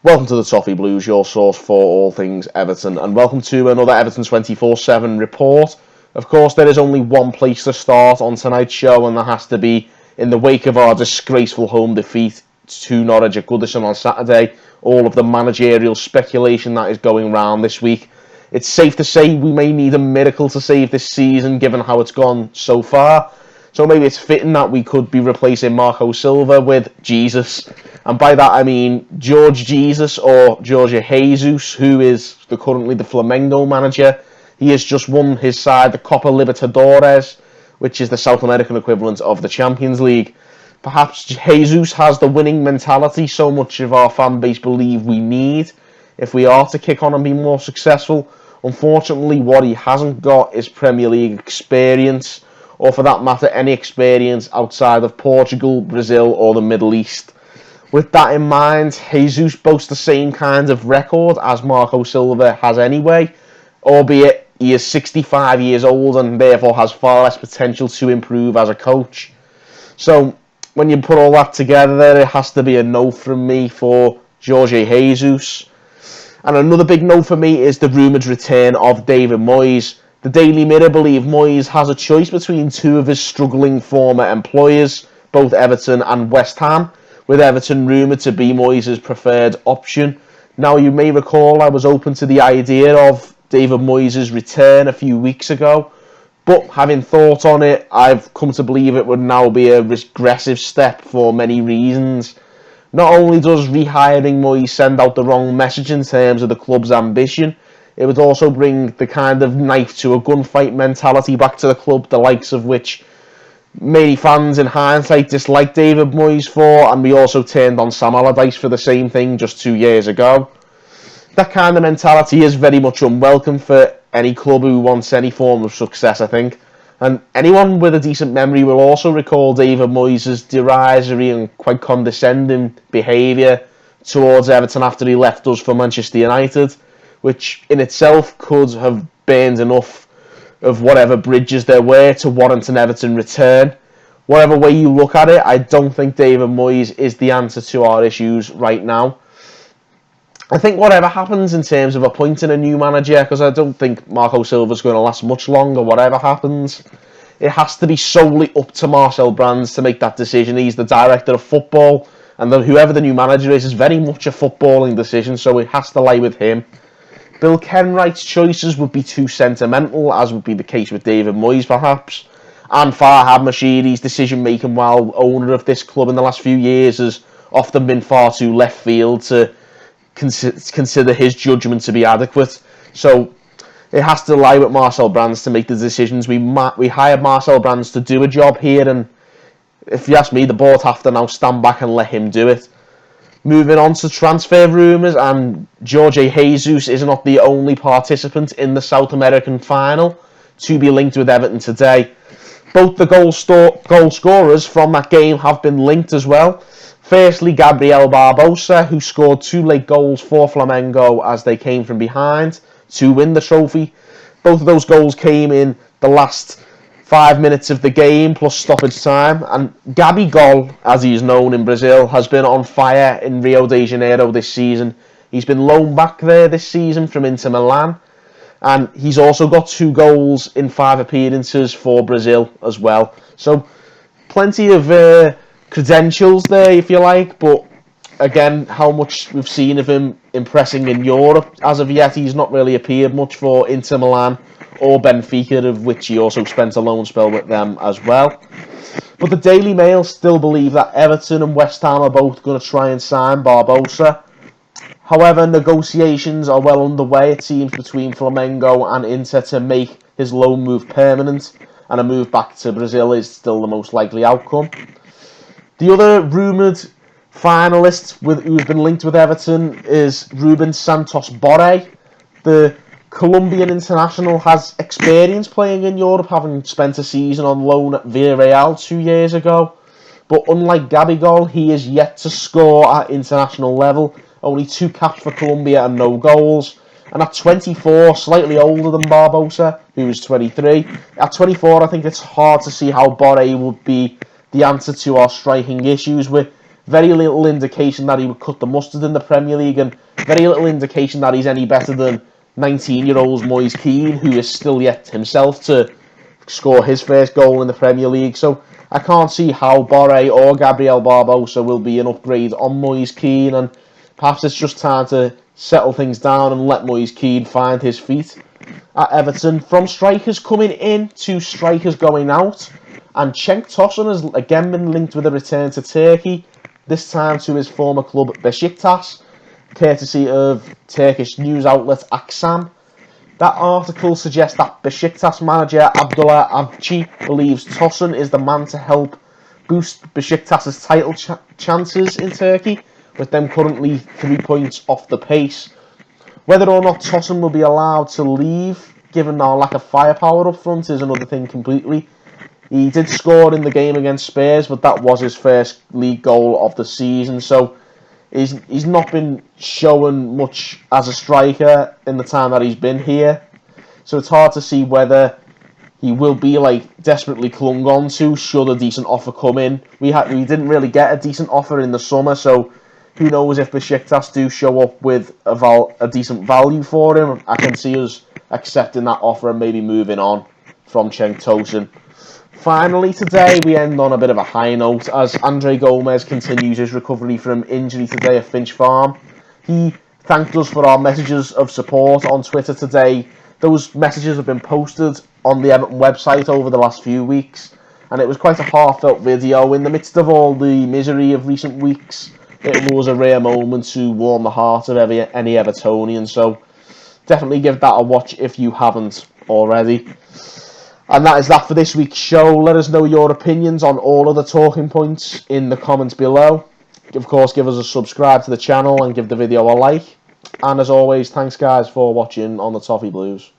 Welcome to the Toffee Blues, your source for all things Everton, and welcome to another Everton 24/7 report. Of course, there is only one place to start on tonight's show, and that has to be in the wake of our disgraceful home defeat to Norwich at Goodison on Saturday. All of the managerial speculation that is going round this week. It's safe to say we may need a miracle to save this season, given how it's gone so far. So maybe it's fitting that we could be replacing Marco Silva with Jesus. And by that I mean George Jesus, or Jorge Jesus, who is currently the Flamengo manager. He has just won his side the Copa Libertadores, which is the South American equivalent of the Champions League. Perhaps Jesus has the winning mentality so much of our fan base believe we need if we are to kick on and be more successful. Unfortunately, what he hasn't got is Premier League experience, or for that matter, any experience outside of Portugal, Brazil, or the Middle East. With that in mind, Jesus boasts the same kind of record as Marco Silva has anyway, albeit he is 65 years old and therefore has far less potential to improve as a coach. So, when you put all that together, it has to be a no from me for Jorge Jesus. And another big no for me is the rumoured return of David Moyes. The Daily Mirror believe Moyes has a choice between two of his struggling former employers, both Everton and West Ham, with Everton rumoured to be Moyes' preferred option. Now, you may recall I was open to the idea of David Moyes' return a few weeks ago, but having thought on it, I've come to believe it would now be a regressive step for many reasons. Not only does rehiring Moyes send out the wrong message in terms of the club's ambition, it would also bring the kind of knife to a gunfight mentality back to the club, the likes of which many fans in hindsight dislike David Moyes for, and we also turned on Sam Allardyce for the same thing just 2 years ago. That kind of mentality is very much unwelcome for any club who wants any form of success, I think. And anyone with a decent memory will also recall David Moyes' derisory and quite condescending behaviour towards Everton after he left us for Manchester United, which in itself could have burned enough of whatever bridges there were to warrant an Everton return. Whatever way you look at it, I don't think David Moyes is the answer to our issues right now. I think whatever happens in terms of appointing a new manager, because I don't think Marco Silva's going to last much longer, whatever happens, it has to be solely up to Marcel Brands to make that decision. He's the director of football, and whoever the new manager is very much a footballing decision, so it has to lie with him. Bill Kenwright's choices would be too sentimental, as would be the case with David Moyes perhaps, and Farhad Moshiri's decision-making while owner of this club in the last few years has often been far too left field to consider his judgment to be adequate. So it has to lie with Marcel Brands to make the decisions. We hired Marcel Brands to do a job here, and if you ask me, the board have to now stand back and let him do it. Moving on to transfer rumours, and Jorge Jesus is not the only participant in the South American final to be linked with Everton today. Both the goal scorers from that game have been linked as well. Firstly, Gabriel Barbosa, who scored 2 late goals for Flamengo as they came from behind to win the trophy. Both of those goals came in the last 5 minutes of the game plus stoppage time, and Gabigol, as he is known in Brazil, has been on fire in Rio de Janeiro this season. He's been loaned back there this season from Inter Milan, and he's also got 2 goals in 5 appearances for Brazil as well. So plenty of credentials there, if you like, but again, how much we've seen of him impressing in Europe as of yet, he's not really appeared much for Inter Milan or Benfica, of which he also spent a loan spell with them as well. But the Daily Mail still believe that Everton and West Ham are both going to try and sign Barbosa. However, negotiations are well underway, it seems, between Flamengo and Inter to make his loan move permanent, and a move back to Brazil is still the most likely outcome. The other rumoured finalist who's been linked with Everton is Ruben Santos Borré. The Colombian international has experience playing in Europe, having spent a season on loan at Villarreal 2 years ago. But unlike Gabigol, he is yet to score at international level. Only 2 caps for Colombia and no goals. And at 24, slightly older than Barbosa, who is 23. At 24, I think it's hard to see how Borré would be the answer to our striking issues, with very little indication that he would cut the mustard in the Premier League, and very little indication that he's any better than 19-year-old Moyes Keane, who is still yet himself to score his first goal in the Premier League. So I can't see how Borre or Gabriel Barbosa will be an upgrade on Moyes Keane, and perhaps it's just time to settle things down and let Moyes Keane find his feet at Everton. From strikers coming in to strikers going out, and Cenk Tosun has again been linked with a return to Turkey, this time to his former club Besiktas, courtesy of Turkish news outlet Aksam. That article suggests that Besiktas manager Abdullah Avci believes Tosun is the man to help boost Besiktas' title chances in Turkey, with them currently 3 points off the pace. Whether or not Tosun will be allowed to leave, given our lack of firepower up front, is another thing completely. He did score in the game against Spurs, but that was his first league goal of the season, so he's not been showing much as a striker in the time that he's been here. So it's hard to see whether he will be desperately clung on to should a decent offer come in. We didn't really get a decent offer in the summer, so who knows if Besiktas do show up with a decent value for him. I can see us accepting that offer and maybe moving on from Cenk Tosun. Finally, today we end on a bit of a high note as Andre Gomez continues his recovery from injury today at Finch Farm. He thanked us for our messages of support on Twitter today. Those messages have been posted on the Everton website over the last few weeks, and it was quite a heartfelt video. In the midst of all the misery of recent weeks, it was a rare moment to warm the heart of any Evertonian, so definitely give that a watch if you haven't already. And that is that for this week's show. Let us know your opinions on all of the talking points in the comments below. Of course, give us a subscribe to the channel and give the video a like. And as always, thanks guys for watching on the Toffee Blues.